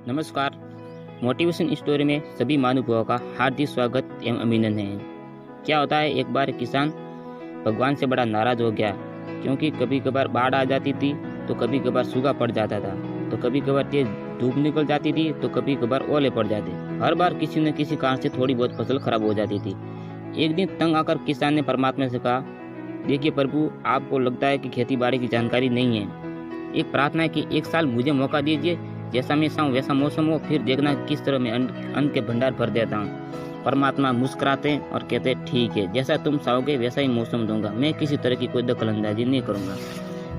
नमस्कार। Motivation story में सभी महानुभावों का हार्दिक स्वागत एवं अभिनंदन है। क्या होता है, एक बार किसान भगवान से बड़ा नाराज हो गया, क्योंकि कभी कभार बाढ़ आ जाती थी तो कभी कभार सूखा पड़ जाता था, तो कभी कभार तेज धूप निकल जाती थी तो कभी कभार ओले पड़ जाते। हर बार किसी न किसी कारण से थोड़ी बहुत फसल खराब हो जाती थी। एक दिन तंग आकर किसान ने परमात्मा से कहा, देखिए प्रभु, आपको लगता है कि खेती बाड़ी की जानकारी नहीं है। एक प्रार्थना है कि एक साल मुझे मौका दीजिए, जैसा मैं चाहूँ वैसा मौसम हो, फिर देखना किस तरह मैं अन्न के भंडार भर देता हूँ। परमात्मा मुस्कुराते हैं और कहते हैं, ठीक है, जैसा तुम चाहोगे वैसा ही मौसम दूंगा, मैं किसी तरह की कोई दखल अंदाजी नहीं करूँगा।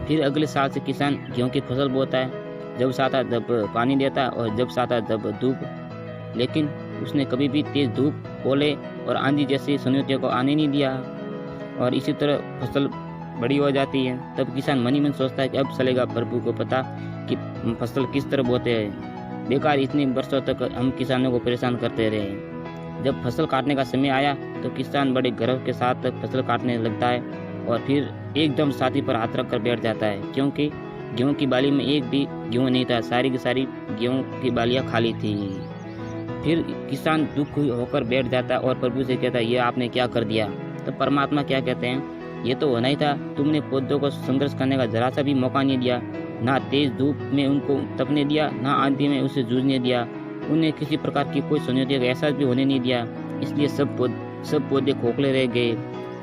फिर अगले साल से किसान गेहूँ की फसल बोता है, जब चाहता तब पानी देता और जब चाहता तब धूप। लेकिन उसने कभी भी तेज धूप, ओले और आंधी जैसी चुनौतियों को आने नहीं दिया, और इसी तरह फसल बड़ी हो जाती है। तब किसान मन ही मन सोचता है कि अब चलेगा प्रभु को पता कि फसल किस तरह बोते हैं। बेकार इतने वर्षों तक हम किसानों को परेशान करते रहे। जब फसल काटने का समय आया तो किसान बड़े गर्व के साथ फसल काटने लगता है और फिर एकदम छाती पर हाथ रख कर बैठ जाता है, क्योंकि गेहूं की बाली में एक भी गेहूं नहीं था, सारी की सारी गेहूं की बालियां खाली थी। फिर किसान दुख होकर बैठ जाता है और प्रभु से कहता है, ये आपने क्या कर दिया। तो परमात्मा क्या कहते हैं, ये तो होना ही था, तुमने पौधों को संघर्ष करने का जरा सा भी मौका नहीं दिया, ना तेज धूप में उनको तपने दिया, ना आंधी में उसे जूझने दिया, उन्हें किसी प्रकार की कोई चुनौती का एहसास भी होने नहीं दिया। इसलिए सब पौधे खोखले रह गए।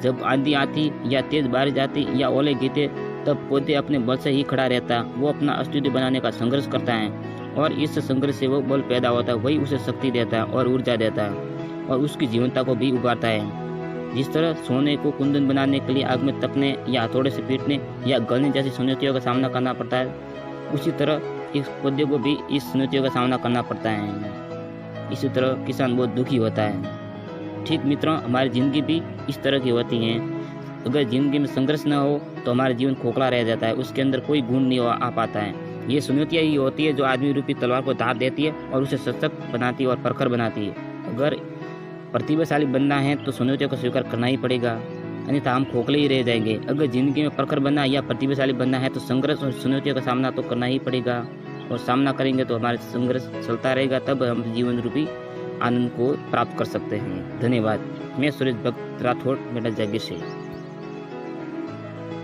जब आंधी आती या तेज बारिश आती या ओले गिरते, तब पौधे अपने बल से ही खड़ा रहता। वो अपना अस्तित्व बनाने का संघर्ष करता है और इस संघर्ष से वो बल पैदा होता है, वही उसे शक्ति देता है और ऊर्जा देता है और उसकी जीवनता को भी उभारता है। जिस तरह सोने को कुंदन बनाने के लिए आग में तपने या हथौड़े से पीटने या गलने जैसी चुनौतियों का सामना करना पड़ता है, उसी तरह इस पौधे को भी इस चुनौतियों का सामना करना पड़ता है। इसी तरह किसान बहुत दुखी होता है। ठीक मित्रों, हमारी जिंदगी भी इस तरह की होती है। अगर जिंदगी में संघर्ष न हो तो हमारा जीवन खोखला रह जाता है, उसके अंदर कोई गुण नहीं आ पाता है। ये चुनौतियाँ ही होती है जो आदमी रूपी तलवार को धार देती है और उसे सशक्त बनाती है और प्रखर बनाती है। अगर प्रतिभाशाली बनना है तो चुनौतियों को स्वीकार करना ही पड़ेगा, अन्यथा हम खोखले ही रह जाएंगे। अगर जिंदगी में प्रखर बनना या प्रतिभाशाली बनना है तो संघर्ष और चुनौतियों का सामना तो करना ही पड़ेगा, और सामना करेंगे तो हमारा संघर्ष चलता रहेगा, तब हम जीवन रूपी आनंद को प्राप्त कर सकते हैं। धन्यवाद। मैं सुरेश भक्त राठौड़, मेरा जगह से।